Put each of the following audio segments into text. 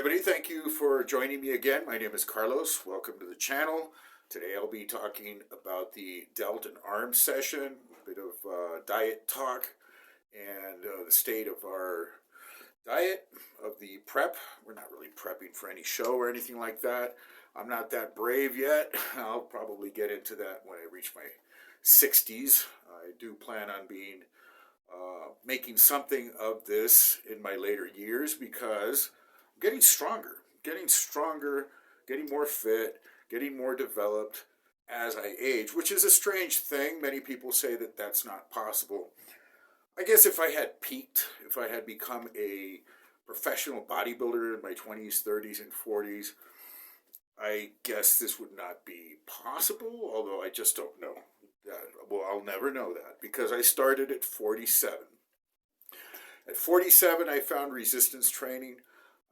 everybody, thank you for joining me again. My name is Carlos. Welcome to the channel. Today I'll be talking about the delt and arm session, a bit of diet talk, and the state of our diet, of the prep. We're not really prepping for any show or anything like that. I'm not that brave yet. I'll probably get into that when I reach my 60s. I do plan on being making something of this in my later years because I'm getting stronger, getting more fit, getting more developed as I age, which is a strange thing. Many people say that that's not possible. I guess if I had peaked, if I had become a professional bodybuilder in my 20s, 30s, and 40s, I guess this would not be possible, although I just don't know. Well, I'll never know that because I started at 47. At 47, I found resistance training.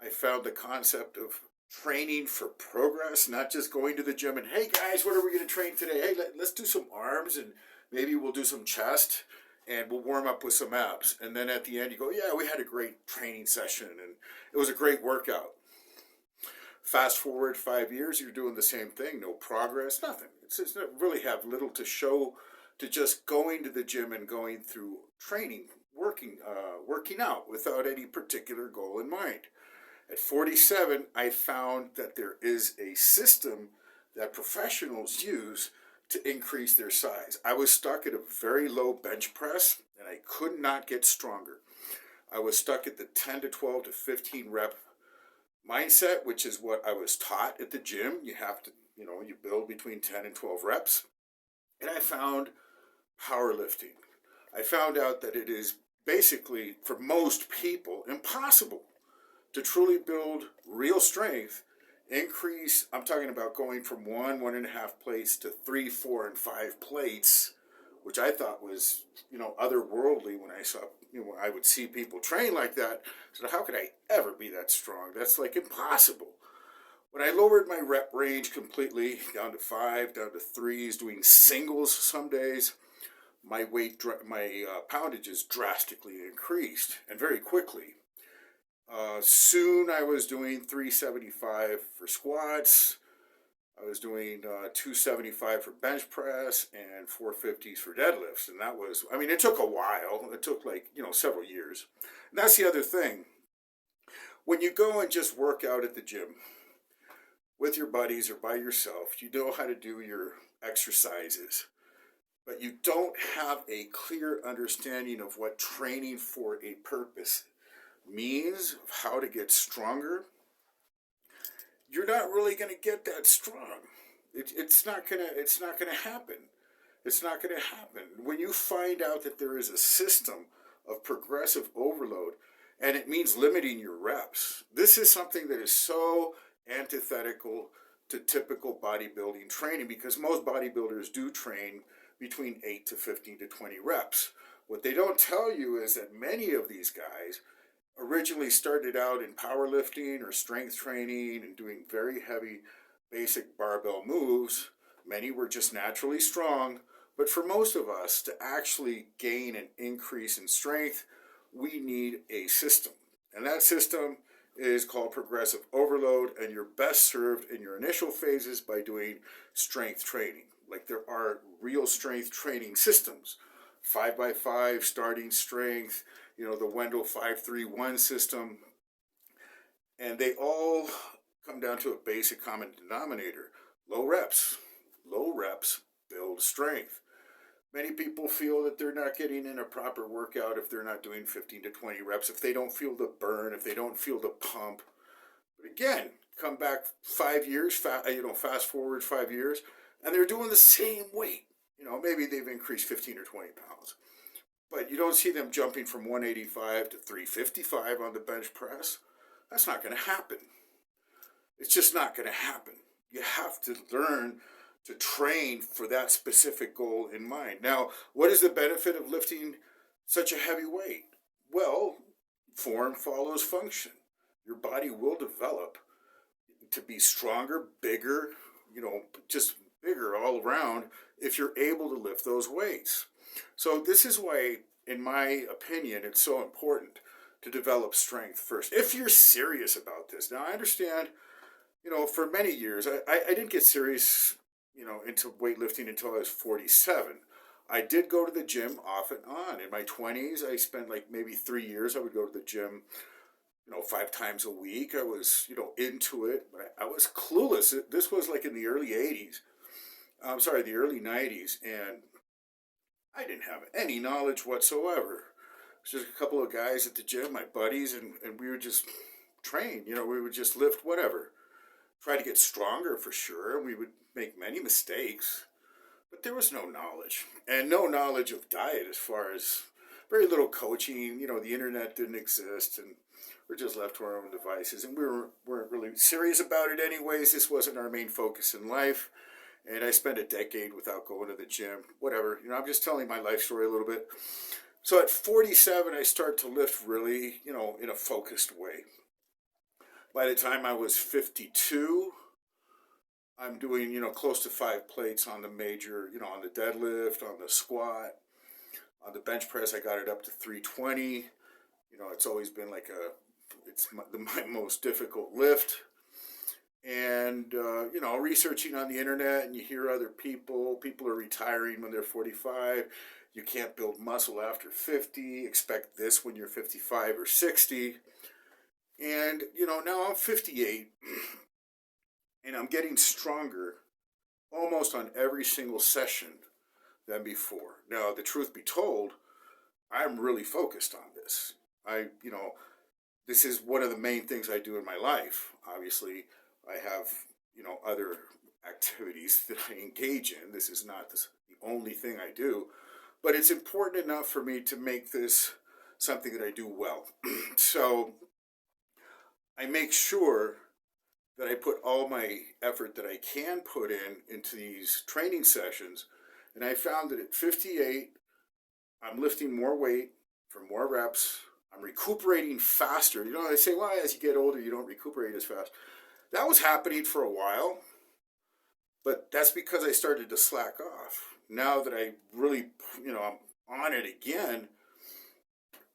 I found the concept of training for progress, not just going to the gym and, hey guys, what are we going to train today? Hey, let's do some arms and maybe we'll do some chest and we'll warm up with some abs. And then at the end you go, yeah, we had a great training session and it was a great workout. Fast forward 5 years, you're doing the same thing, no progress, nothing. It's just really have little to show to just going to the gym and going through training, working out without any particular goal in mind. At 47, I found that there is a system that professionals use to increase their size. I was stuck at a very low bench press and I could not get stronger. I was stuck at the 10 to 12 to 15 rep mindset, which is what I was taught at the gym. You have to, you build between 10 and 12 reps. And I found powerlifting. I found out that it is basically, for most people, impossible to truly build real strength, increase, I'm talking about going from 1.5 plates to 3, 4, and 5 plates, which I thought was, otherworldly when I saw, when I would see people train like that. So how could I ever be that strong? That's like impossible. When I lowered my rep range completely, down to 5, down to 3s, doing singles some days, my poundages drastically increased, and very quickly. Soon I was doing 375 for squats, I was doing 275 for bench press, and 450s for deadlifts, and that was, it took a while, it took several years. And that's the other thing. When you go and just work out at the gym, with your buddies or by yourself, you know how to do your exercises, but you don't have a clear understanding of what training for a purpose means, of how to get stronger. You're not really going to get that strong. It's not gonna happen. It's not going to happen. When you find out that there is a system of progressive overload, and it means limiting your reps, this is something that is so antithetical to typical bodybuilding training, because most bodybuilders do train between 8 to 15 to 20 reps. What they don't tell you is that many of these guys originally started out in powerlifting or strength training and doing very heavy basic barbell moves. Many were just naturally strong, but for most of us to actually gain an increase in strength, we need a system. And that system is called progressive overload, and you're best served in your initial phases by doing strength training. Like, there are real strength training systems. 5x5 starting strength, the Wendell 5-3-1 system, and they all come down to a basic common denominator: low reps build strength. Many people feel that they're not getting in a proper workout if they're not doing 15 to 20 reps, if they don't feel the burn, if they don't feel the pump. But again, come back 5 years, fast forward 5 years, and they're doing the same weight. Maybe they've increased 15 or 20 pounds. But you don't see them jumping from 185 to 355 on the bench press. That's not going to happen. It's just not going to happen. You have to learn to train for that specific goal in mind. Now, what is the benefit of lifting such a heavy weight? Well, form follows function. Your body will develop to be stronger, bigger, just bigger all around if you're able to lift those weights. So this is why, in my opinion, it's so important to develop strength first. If you're serious about this. Now, I understand, for many years, I didn't get serious, into weightlifting until I was 47. I did go to the gym off and on. In my 20s, I spent like maybe 3 years. I would go to the gym, 5 times a week. I was, into it, but I was clueless. This was like in the early 80s. I'm sorry, the early 90s, and I didn't have any knowledge whatsoever. It was just a couple of guys at the gym, my buddies, and we would just train. We would just lift whatever. Try to get stronger for sure. We would make many mistakes, but there was no knowledge. And no knowledge of diet as far as very little coaching. The internet didn't exist, and we're just left to our own devices. And we weren't really serious about it anyways. This wasn't our main focus in life. And I spent a decade without going to the gym, whatever. I'm just telling my life story a little bit. So at 47, I start to lift really, in a focused way. By the time I was 52, I'm doing, close to 5 plates on the major, on the deadlift, on the squat, on the bench press. I got it up to 320. It's always been it's my most difficult lift. And, researching on the internet, and you hear other people are retiring when they're 45. You can't build muscle after 50. Expect this when you're 55 or 60. And, now I'm 58, and I'm getting stronger almost on every single session than before. Now, the truth be told, I'm really focused on this. This is one of the main things I do in my life. Obviously, I have, other activities that I engage in. This is not the only thing I do, but it's important enough for me to make this something that I do well. So I make sure that I put all my effort that I can put into these training sessions. And I found that at 58, I'm lifting more weight for more reps. I'm recuperating faster. They say, well, as you get older, you don't recuperate as fast. That was happening for a while, but that's because I started to slack off. Now that I really, I'm on it again,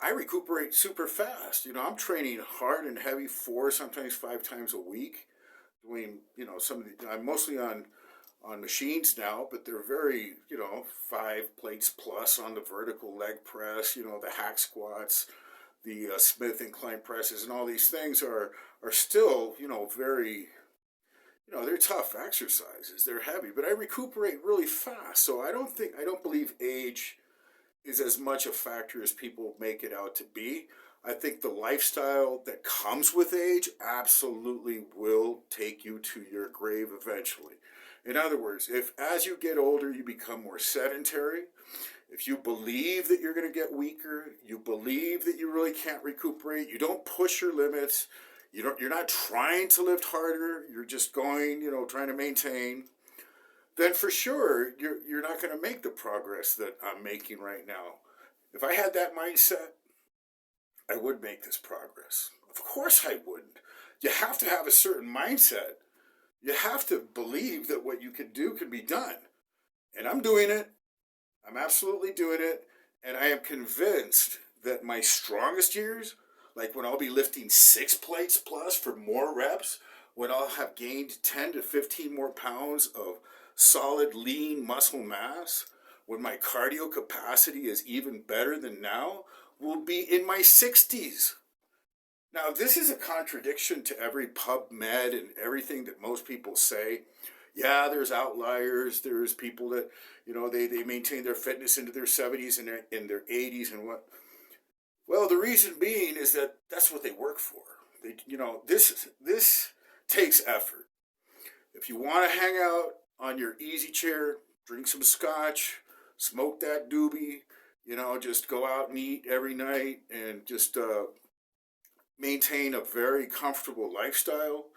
I recuperate super fast. I'm training hard and heavy 4, sometimes 5 times a week. Doing, I'm mostly on machines now, but they're very, 5 plates plus on the vertical leg press, the hack squats, the Smith incline presses, and all these things are still, very, they're tough exercises. They're heavy, but I recuperate really fast. So I don't believe age is as much a factor as people make it out to be. I think the lifestyle that comes with age absolutely will take you to your grave eventually. In other words, if as you get older you become more sedentary, if you believe that you're going to get weaker, you believe that you really can't recuperate, you don't push your limits, you're not trying to lift harder, you're just going, trying to maintain, then for sure you're not going to make the progress that I'm making right now. If I had that mindset, I would make this progress. Of course I wouldn't. You have to have a certain mindset. You have to believe that what you can do can be done. And I'm doing it. I'm absolutely doing it. And I am convinced that my strongest years, like when I'll be lifting 6 plates plus for more reps, when I'll have gained 10 to 15 more pounds of solid lean muscle mass, when my cardio capacity is even better than now, will be in my 60s. Now, this is a contradiction to every PubMed and everything that most people say. Yeah, there's outliers. There's people that, they maintain their fitness into their 70s and in their 80s and what. Well, the reason being is that that's what they work for. This takes effort. If you want to hang out on your easy chair, drink some scotch, smoke that doobie, just go out and eat every night and just maintain a very comfortable lifestyle.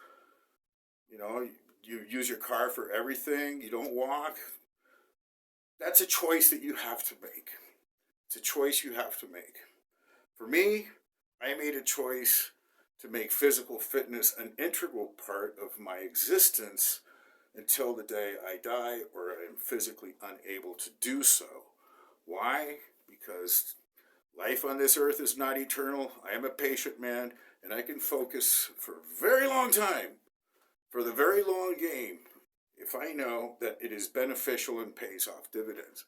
You use your car for everything. You don't walk. That's a choice that you have to make. It's a choice you have to make. For me, I made a choice to make physical fitness an integral part of my existence until the day I die or I am physically unable to do so. Why? Because Life on this earth is not eternal. I am a patient man, and I can focus for a very long time, for the very long game, if I know that it is beneficial and pays off dividends.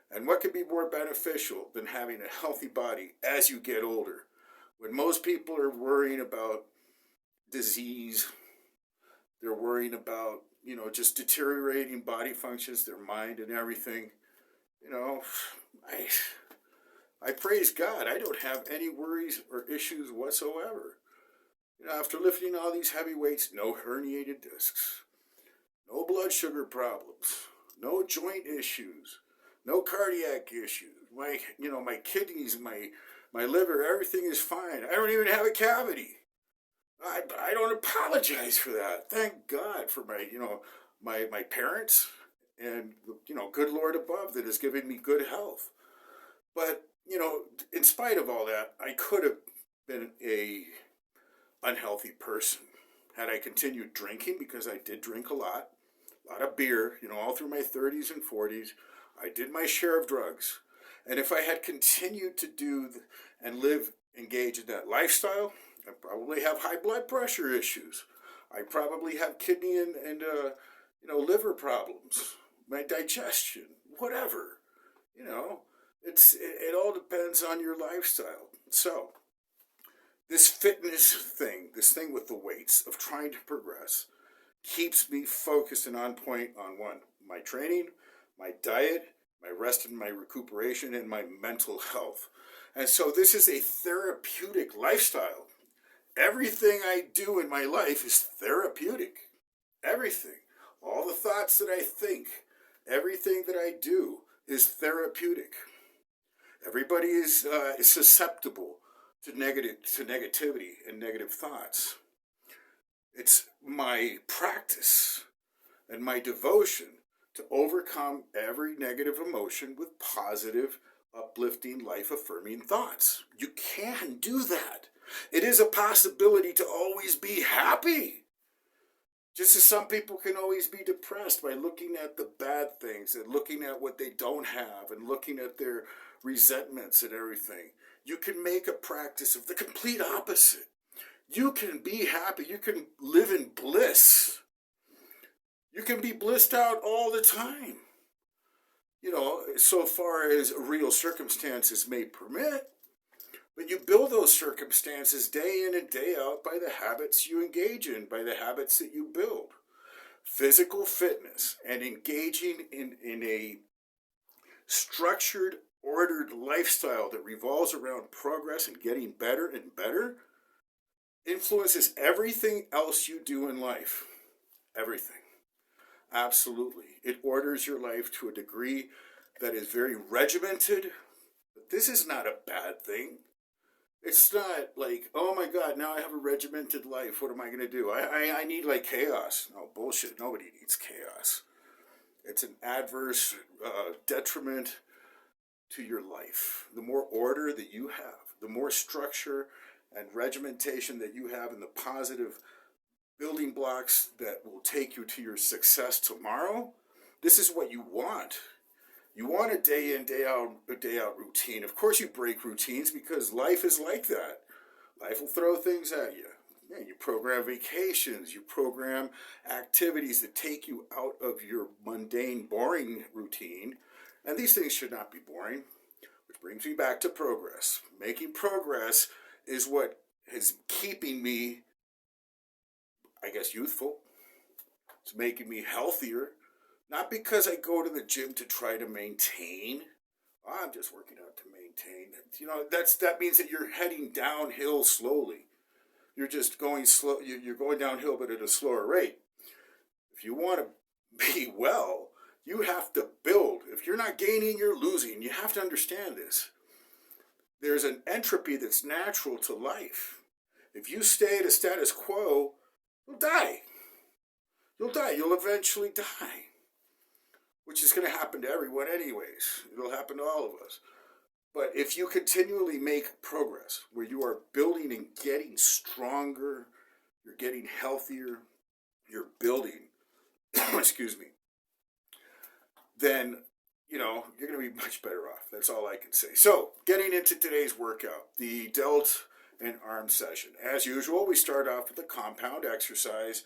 And what could be more beneficial than having a healthy body as you get older? When most people are worrying about disease, they're worrying about, just deteriorating body functions, their mind and everything. I praise God. I don't have any worries or issues whatsoever. After lifting all these heavy weights, no herniated discs, no blood sugar problems, no joint issues, no cardiac issues. My kidneys, my liver, everything is fine. I don't even have a cavity. I don't apologize for that. Thank God for my parents and, good Lord above that has given me good health. But, in spite of all that, I could have been a unhealthy person had I continued drinking, because I did drink a lot of beer, all through my 30s and 40s. I did my share of drugs. And if I had continued to engage in that lifestyle, I probably have high blood pressure issues. I probably have kidney and liver problems, my digestion, whatever. It all depends on your lifestyle. So this fitness thing, this thing with the weights of trying to progress, keeps me focused and on point on my training, my diet, my rest and my recuperation, and my mental health. And so this is a therapeutic lifestyle. Everything I do in my life is therapeutic. Everything. All the thoughts that I think, everything that I do is therapeutic. Everybody is susceptible to negativity and negative thoughts. It's my practice and my devotion to overcome every negative emotion with positive, uplifting, life-affirming thoughts. You can do that. It is a possibility to always be happy. Just as some people can always be depressed by looking at the bad things and looking at what they don't have and looking at their resentments and everything. You can make a practice of the complete opposite. You can be happy. You can live in bliss. You can be blissed out all the time. So far as real circumstances may permit. But you build those circumstances day in and day out by the habits you engage in, by the habits that you build. Physical fitness and engaging in a structured, ordered lifestyle that revolves around progress and getting better and better influences everything else you do in life. Everything. Absolutely. It orders your life to a degree that is very regimented. But this is not a bad thing. It's not like, oh my God, now I have a regimented life. What am I going to do? I need like chaos. No, bullshit. Nobody needs chaos. It's an adverse detriment to your life. The more order that you have, the more structure and regimentation that you have, and the positive building blocks that will take you to your success tomorrow, this is what you want. You want a day in, day out routine. Of course you break routines because life is like that. Life will throw things at you. Yeah, you program vacations, you program activities that take you out of your mundane, boring routine. And these things should not be boring, which brings me back to progress. Making progress is what is keeping me, I guess, youthful. It's making me healthier. Not because I go to the gym to try to maintain. I'm just working out to maintain. That means that you're heading downhill slowly. You're just going slow. You're going downhill, but at a slower rate. If you want to be well, you have to build. If you're not gaining, you're losing. You have to understand this. There's an entropy that's natural to life. If you stay at a status quo, you'll die. You'll die. You'll eventually die. Which is going to happen to everyone anyways. It'll happen to all of us. But if you continually make progress, where you are building and getting stronger, you're getting healthier, you're building, excuse me, then you're going to be much better off. That's all I can say. So, getting into today's workout, the delt and arm session. As usual, we start off with a compound exercise,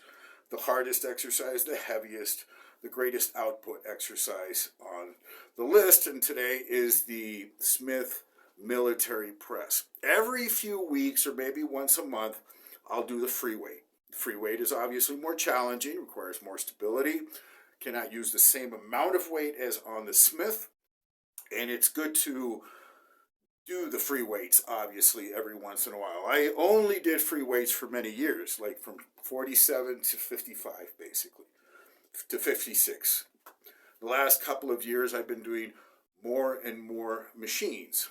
the hardest exercise, the heaviest, the greatest output exercise on the list. And today is the Smith military press. Every few weeks or maybe once a month, I'll do the free weight. Free weight is obviously more challenging, requires more stability, cannot use the same amount of weight as on the Smith, and it's good to do the free weights obviously every once in a while. I only did free weights for many years, like from 47 to 55 basically, to 56. The last couple of years I've been doing more and more machines.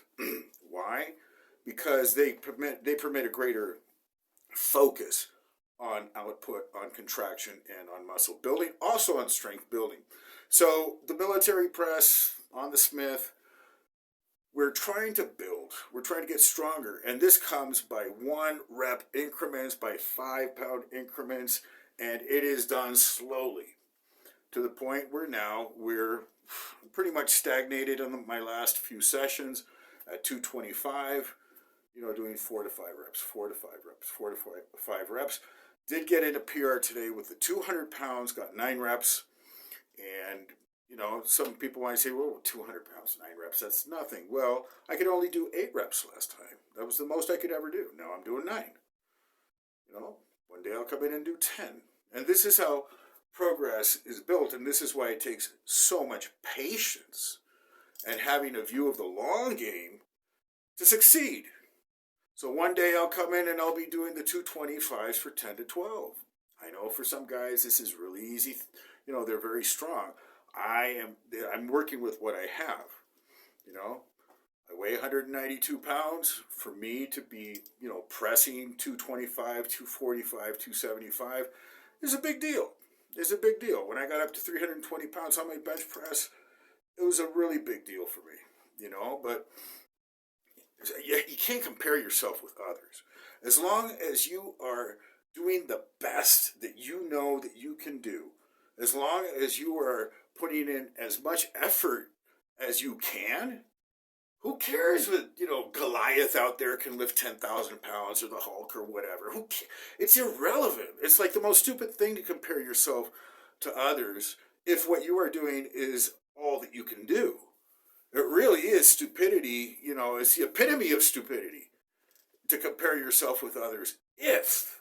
Why? Because they permit a greater focus on output, on contraction, and on muscle building, also on strength building. So the military press on the Smith, we're trying to build, we're trying to get stronger, and this comes by 1 rep increments, by 5-pound increments, and it is done slowly to the point where now we're pretty much stagnated on my last few sessions at 225, doing 4 to 5 reps, 4 to 5 reps, 4 to 5 reps. Did get in a PR today with the 200 pounds, got 9 reps. And, some people might say, well, 200 pounds, 9 reps, that's nothing. Well, I could only do 8 reps last time. That was the most I could ever do. Now I'm doing 9. One day I'll come in and do 10. And this is how progress is built. And this is why it takes so much patience and having a view of the long game to succeed. So one day I'll come in and I'll be doing the 225s for 10 to 12. I know for some guys this is really easy. They're very strong. I'm working with what I have. I weigh 192 pounds. For me to be, pressing 225, 245, 275 is a big deal. It's a big deal. When I got up to 320 pounds on my bench press, it was a really big deal for me, but you can't compare yourself with others. As long as you are doing the best that you know that you can do, as long as you are putting in as much effort as you can, who cares if, Goliath out there can lift 10,000 pounds or the Hulk or whatever? It's irrelevant. It's like the most stupid thing to compare yourself to others if what you are doing is all that you can do. It really is stupidity, it's the epitome of stupidity to compare yourself with others if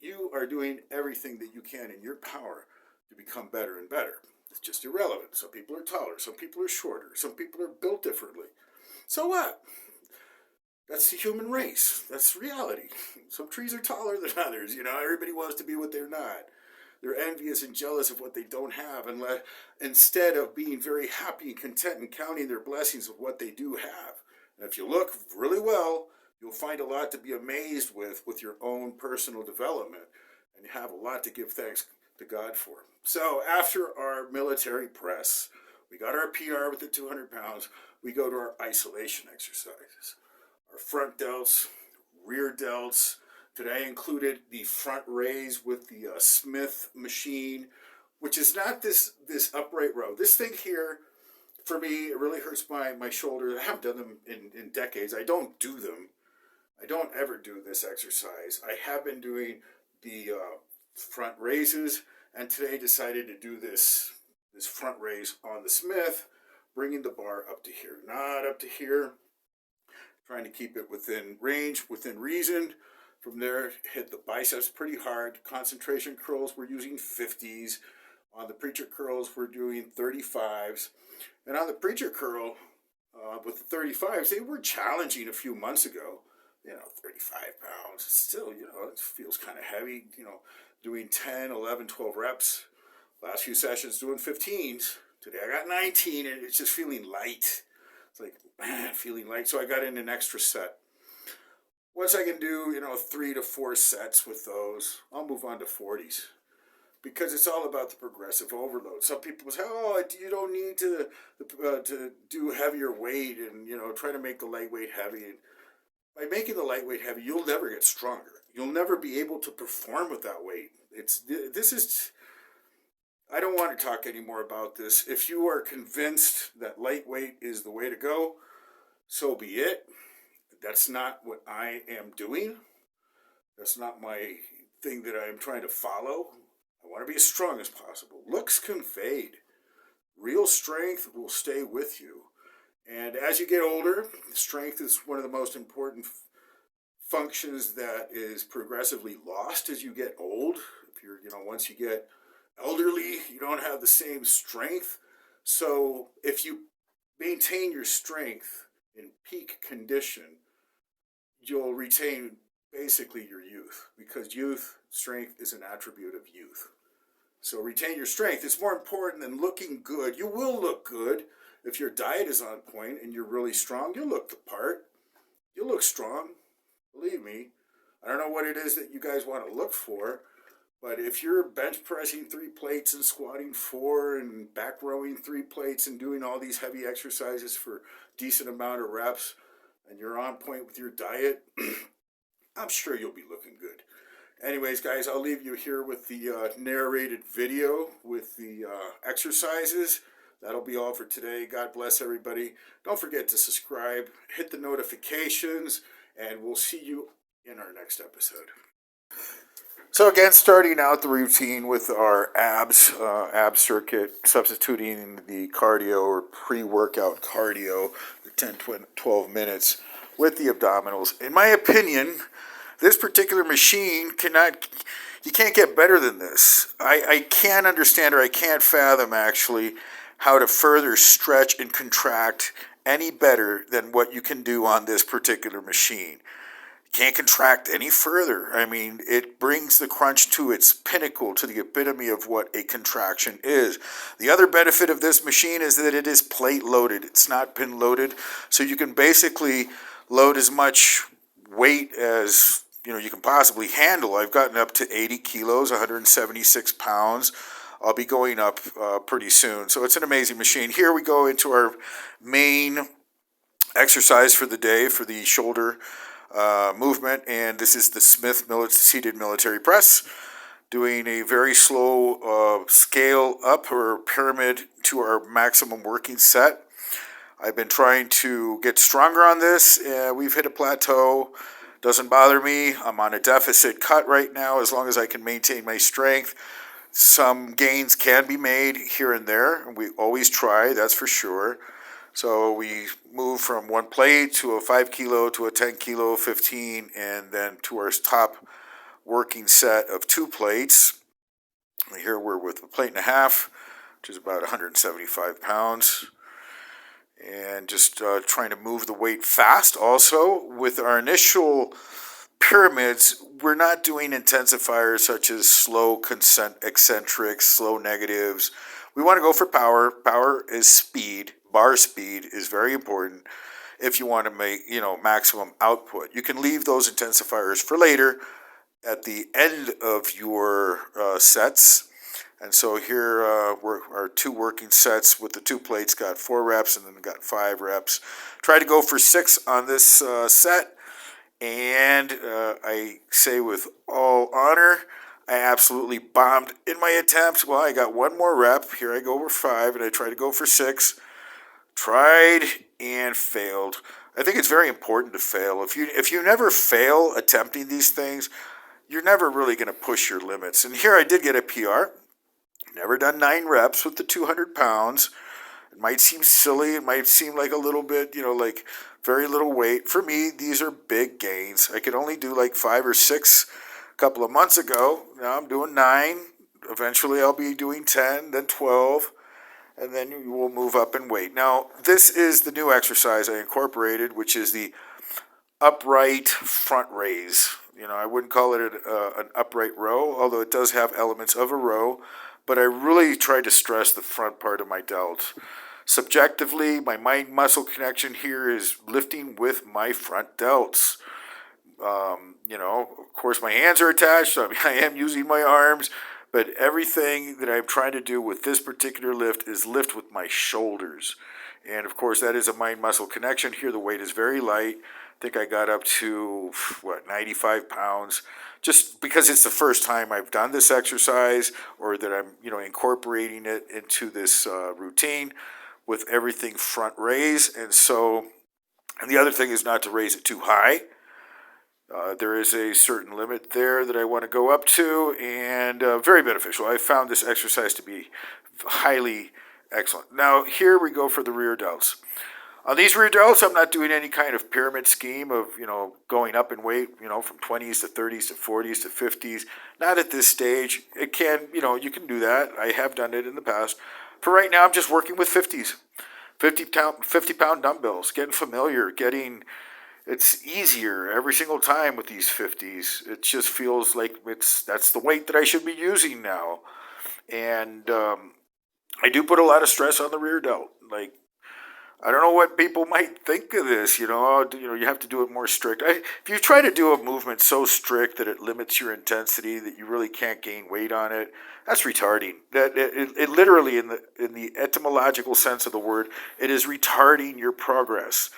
you are doing everything that you can in your power to become better and better. It's just irrelevant. Some people are taller, some people are shorter, some people are built differently. So what? That's the human race. That's reality. Some trees are taller than others, everybody wants to be what they're not. They're envious and jealous of what they don't have, and instead of being very happy and content and counting their blessings of what they do have. And if you look really well, you'll find a lot to be amazed with your own personal development, and you have a lot to give thanks to God for. So after our military press, we got our PR with the 200 pounds, we go to our isolation exercises. Our front delts, rear delts. Today I included the front raise with the Smith machine, which is not this upright row. This thing here, for me, it really hurts my shoulders. I haven't done them in decades. I don't do them. I don't ever do this exercise. I have been doing the front raises, and today decided to do this front raise on the Smith, bringing the bar up to here, not up to here, trying to keep it within range, within reason. From there, hit the biceps pretty hard. Concentration curls, we're using 50s. On the preacher curls, we're doing 35s. And on the preacher curl, with the 35s, they were challenging a few months ago. 35 pounds. Still, it feels kind of heavy, doing 10, 11, 12 reps. Last few sessions doing 15s. Today I got 19, and it's just feeling light. It's like, man, feeling light. So I got in an extra set. Once I can do, 3 to 4 sets with those, I'll move on to 40s. Because it's all about the progressive overload. Some people say, oh, you don't need to do heavier weight and, try to make the lightweight heavy. And by making the lightweight heavy, you'll never get stronger. You'll never be able to perform with that weight. I don't want to talk anymore about this. If you are convinced that lightweight is the way to go, so be it. That's not what I am doing. That's not my thing that I am trying to follow. I want to be as strong as possible. Looks can fade. Real strength will stay with you. And as you get older, strength is one of the most important functions that is progressively lost as you get old. If you're, once you get elderly, you don't have the same strength. So if you maintain your strength in peak condition, you'll retain basically your youth, because strength is an attribute of youth. So retain your strength. It's more important than looking good. You will look good if your diet is on point and you're really strong. You'll look the part. You'll look strong. Believe me. I don't know what it is that you guys want to look for, but if you're bench pressing 3 plates and squatting 4 and back rowing 3 plates and doing all these heavy exercises for a decent amount of reps, and you're on point with your diet, I'm sure you'll be looking good. Anyways, guys, I'll leave you here with the narrated video with the exercises. That'll be all for today. God bless everybody. Don't forget to subscribe, hit the notifications, and we'll see you in our next episode. So again, starting out the routine with our ab circuit, substituting the cardio or pre-workout cardio, the 10, 12 minutes with the abdominals. In my opinion, this particular machine you can't get better than this. I can't understand, or I can't fathom actually, how to further stretch and contract any better than what you can do on this particular machine. Can't contract any further. I mean, it brings the crunch to its pinnacle, to the epitome of what a contraction is. The other benefit of this machine is that it is plate loaded. It's not pin loaded, so you can basically load as much weight as you can possibly handle. I've gotten up to 80 kilos, 176 pounds. I'll be going up pretty soon. So it's an amazing machine. Here we go into our main exercise for the day for the shoulder movement, and this is the Smith seated military press, doing a very slow scale up or pyramid to our maximum working set. I've been trying to get stronger on this. We've hit a plateau. Doesn't bother me. I'm on a deficit cut right now as long as I can maintain my strength. Some gains can be made here and there, and we always try, that's for sure. So we move from 1 plate to a 5 kilo to a 10 kilo, 15, and then to our top working set of 2 plates. Here we're with a plate and a half, which is about 175 pounds. And just trying to move the weight fast. Also, with our initial pyramids, we're not doing intensifiers such as slow eccentrics, slow negatives. We want to go for power. Power is speed. Bar speed is very important if you want to make maximum output. You can leave those intensifiers for later at the end of your sets. And so here were our 2 working sets with the 2 plates, got 4 reps and then got 5 reps. Try to go for 6 on this set, and I say with all honor, I absolutely bombed in my attempt. Well, I got 1 more rep. Here I go over 5, and I try to go for 6. Tried and failed. I think it's very important to fail. If you never fail attempting these things, you're never really going to push your limits. And here I did get a PR. Never done 9 reps with the 200 pounds. It might seem silly. It might seem like a little bit, like very little weight. For me, these are big gains. I could only do like 5 or 6 a couple of months ago. Now I'm doing 9. Eventually I'll be doing 10, then 12, and then you will move up in weight. Now, this is the new exercise I incorporated, which is the upright front raise. I wouldn't call it an upright row, although it does have elements of a row. But I really tried to stress the front part of my delt. Subjectively, my mind-muscle connection here is lifting with my front delts. Of course, my hands are attached, so I am using my arms, but everything that I'm trying to do with this particular lift is lift with my shoulders. And of course, that is a mind-muscle connection. Here, the weight is very light. I think I got up to, 95 pounds. just because it's the first time I've done this exercise, or that I'm, incorporating it into this routine with everything front raise. And the other thing is not to raise it too high. There is a certain limit there that I want to go up to, and very beneficial. I found this exercise to be highly excellent. Now, here we go for the rear delts. On these rear delts, I'm not doing any kind of pyramid scheme of, going up in weight, from 20s to 30s to 40s to 50s. Not at this stage. It can, you can do that. I have done it in the past. For right now, I'm just working with 50s. 50-pound dumbbells, getting familiar, it's easier every single time with these 50s. It just feels like that's the weight that I should be using now. And I do put a lot of stress on the rear delt. Like, I don't know what people might think of this, you have to do it more strict. If you try to do a movement so strict that it limits your intensity, that you really can't gain weight on it, that's retarding. That it literally, in the etymological sense of the word, it is retarding your progress.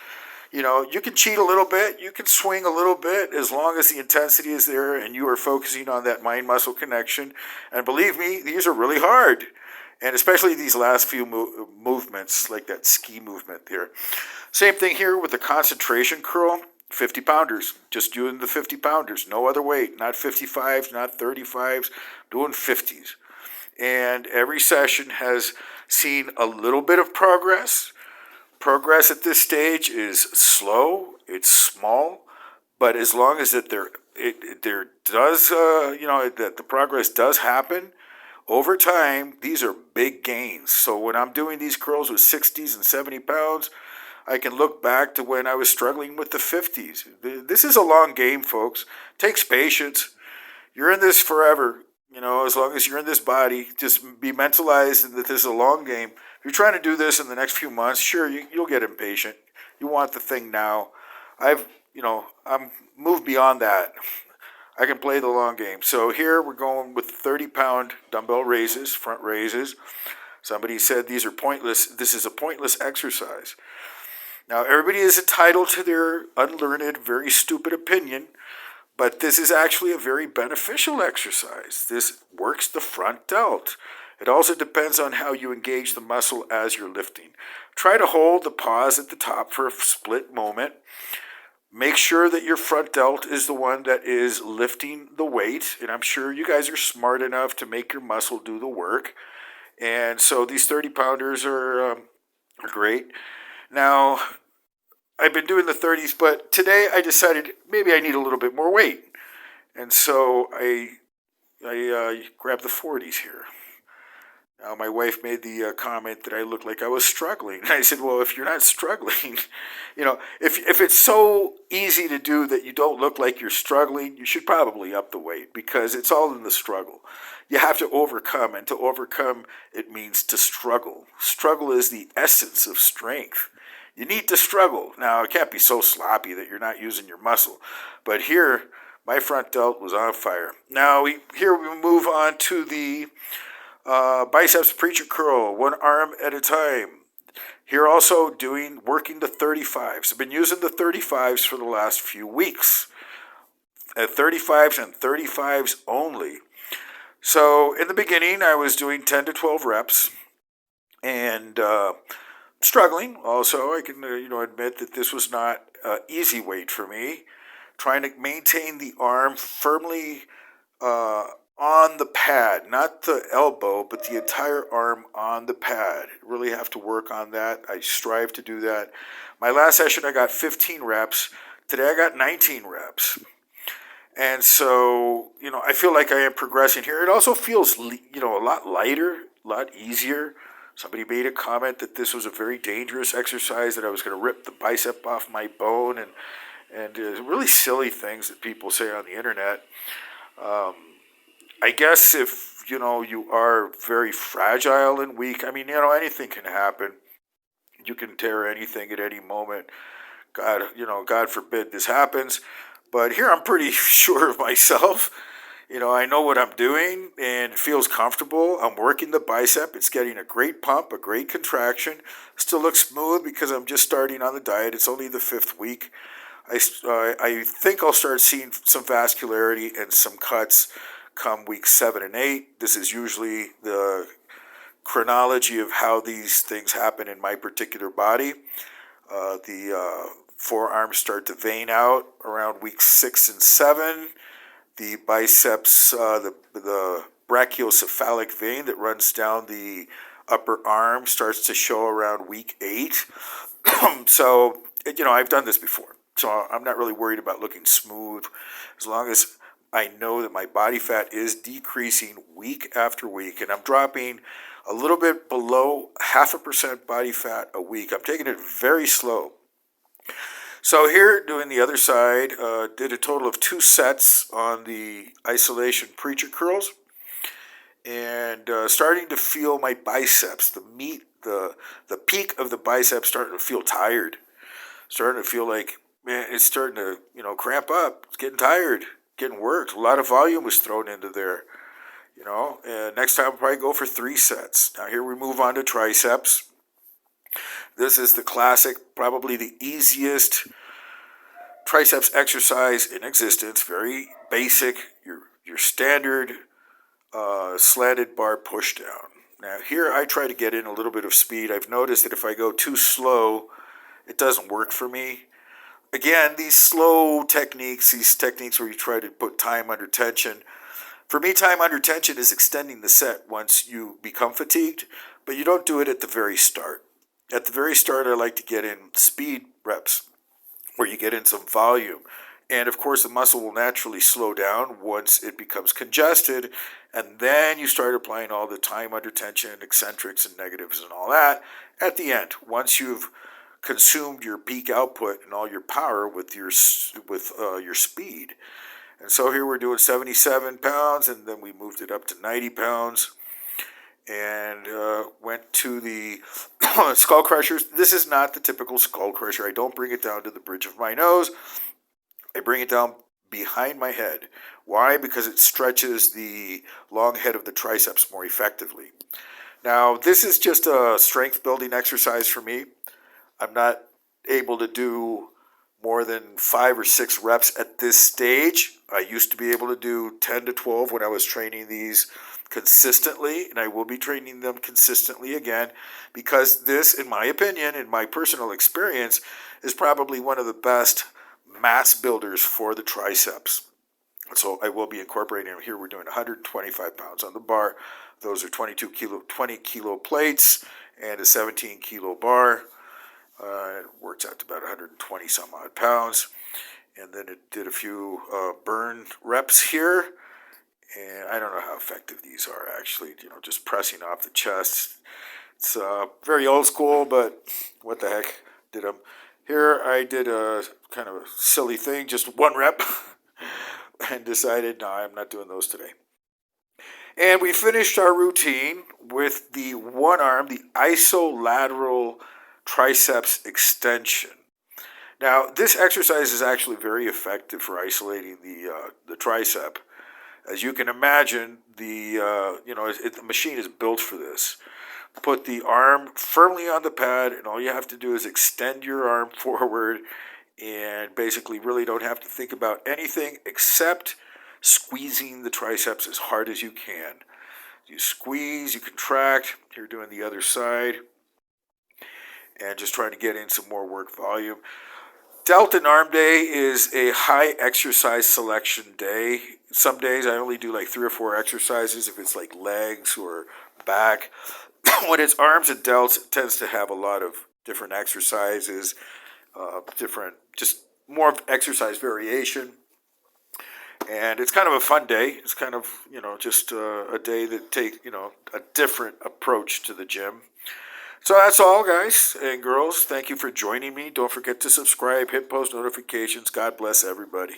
You can cheat a little bit, you can swing a little bit, as long as the intensity is there and you are focusing on that mind-muscle connection. And believe me, these are really hard. And especially these last few movements, like that ski movement there. Same thing here with the concentration curl, 50-pounders. Just doing the 50-pounders, no other weight. Not 55s, not 35s, doing 50s. And every session has seen a little bit of progress. Progress at this stage is slow, it's small, but as long as that that the progress does happen, over time, these are big gains. So when I'm doing these curls with 60s and 70 pounds, I can look back to when I was struggling with the 50s. This is a long game, folks. It takes patience. You're in this forever. As long as you're in this body, just be mentalized that this is a long game. If you're trying to do this in the next few months, sure, you'll get impatient. You want the thing now. I'm moved beyond that. I can play the long game. So here we're going with 30-pound dumbbell raises, front raises. Somebody said these are pointless. This is a pointless exercise. Now, everybody is entitled to their unlearned, very stupid opinion, but this is actually a very beneficial exercise. This works the front delt. It also depends on how you engage the muscle as you're lifting. Try to hold the pause at the top for a split moment. Make sure that your front delt is the one that is lifting the weight, and I'm sure you guys are smart enough to make your muscle do the work. And so these 30-pounders are great. Now, I've been doing the 30s, but today I decided maybe I need a little bit more weight. And so I grabbed the 40s here. Now, my wife made the comment that I looked like I was struggling. And I said, well, if you're not struggling, if it's so easy to do that you don't look like you're struggling, you should probably up the weight, because it's all in the struggle. You have to overcome, and to overcome, it means to struggle. Struggle is the essence of strength. You need to struggle. Now, it can't be so sloppy that you're not using your muscle. But here, my front delt was on fire. Now, here we move on to the biceps preacher curl, one arm at a time. Here also working the 35s. I've been using the 35s for the last few weeks. At 35s and 35s only. So in the beginning, I was doing 10 to 12 reps and struggling. Also, I can admit that this was not easy weight for me. Trying to maintain the arm firmly on the pad, not the elbow, but the entire arm on the pad. Really have to work on that. I strive to do that. My last session, I got 15 reps. Today, I got 19 reps. And so, I feel like I am progressing here. It also feels, a lot lighter, a lot easier. Somebody made a comment that this was a very dangerous exercise, that I was going to rip the bicep off my bone, and really silly things that people say on the internet. I guess if, you are very fragile and weak, anything can happen. You can tear anything at any moment. God forbid this happens. But here I'm pretty sure of myself. I know what I'm doing, and it feels comfortable. I'm working the bicep. It's getting a great pump, a great contraction. Still looks smooth because I'm just starting on the diet. It's only the 5th week. I think I'll start seeing some vascularity and some cuts come week 7 and 8. This is usually the chronology of how these things happen in my particular body. The forearms start to vein out around week 6 and 7. The biceps, the brachiocephalic vein that runs down the upper arm starts to show around week 8. So, I've done this before. So I'm not really worried about looking smooth as long as I know that my body fat is decreasing week after week, and I'm dropping a little bit below 0.5% body fat a week. I'm taking it very slow. So here, doing the other side, did a total of 2 sets on the isolation preacher curls, and starting to feel my biceps, the meat, the peak of the biceps starting to feel tired, starting to feel like, man, it's starting to, cramp up. It's getting tired, getting worked. A lot of volume was thrown into there, and next time I'll probably go for 3 sets. Now here we move on to triceps. This is the classic, probably the easiest triceps exercise in existence. Very basic, your standard slanted bar push down. Now here I try to get in a little bit of speed. I've noticed that if I go too slow, it doesn't work for me. Again, these slow techniques, these techniques where you try to put time under tension. For me, time under tension is extending the set once you become fatigued, but you don't do it at the very start. At the very start, I like to get in speed reps, where you get in some volume. And of course, the muscle will naturally slow down once it becomes congested, and then you start applying all the time under tension, eccentrics and negatives and all that at the end, once you've consumed your peak output and all your power with your speed. And so here we're doing 77 pounds, and then we moved it up to 90 pounds. And went to the skull crushers. This is not the typical skull crusher. I don't bring it down to the bridge of my nose. I bring it down behind my head. Why? Because it stretches the long head of the triceps more effectively. Now, this is just a strength building exercise for me. I'm not able to do more than 5 or 6 reps at this stage. I used to be able to do 10 to 12 when I was training these consistently, and I will be training them consistently again, because this, in my opinion, in my personal experience, is probably one of the best mass builders for the triceps. So I will be incorporating them here. We're doing 125 pounds on the bar. Those are 20 kilo plates and a 17 kilo bar. It works out to about 120 some odd pounds. And then it did a few burn reps here. And I don't know how effective these are, actually, just pressing off the chest. It's very old school, but what the heck, did them. Here I did a kind of a silly thing, just 1 rep, and decided, no, I'm not doing those today. And we finished our routine with the one arm, the isolateral triceps extension. Now, this exercise is actually very effective for isolating the tricep. As you can imagine, the machine is built for this. Put the arm firmly on the pad, and all you have to do is extend your arm forward, and basically really don't have to think about anything except squeezing the triceps as hard as you can. You squeeze, you contract. You're doing the other side, and just trying to get in some more work volume. Delt and arm day is a high exercise selection day. Some days I only do like 3 or 4 exercises if it's like legs or back. When it's arms and delts, it tends to have a lot of different exercises, just more exercise variation. And it's kind of a fun day. It's kind of, just a day that takes, a different approach to the gym. So that's all, guys and girls. Thank you for joining me. Don't forget to subscribe, hit post notifications. God bless everybody.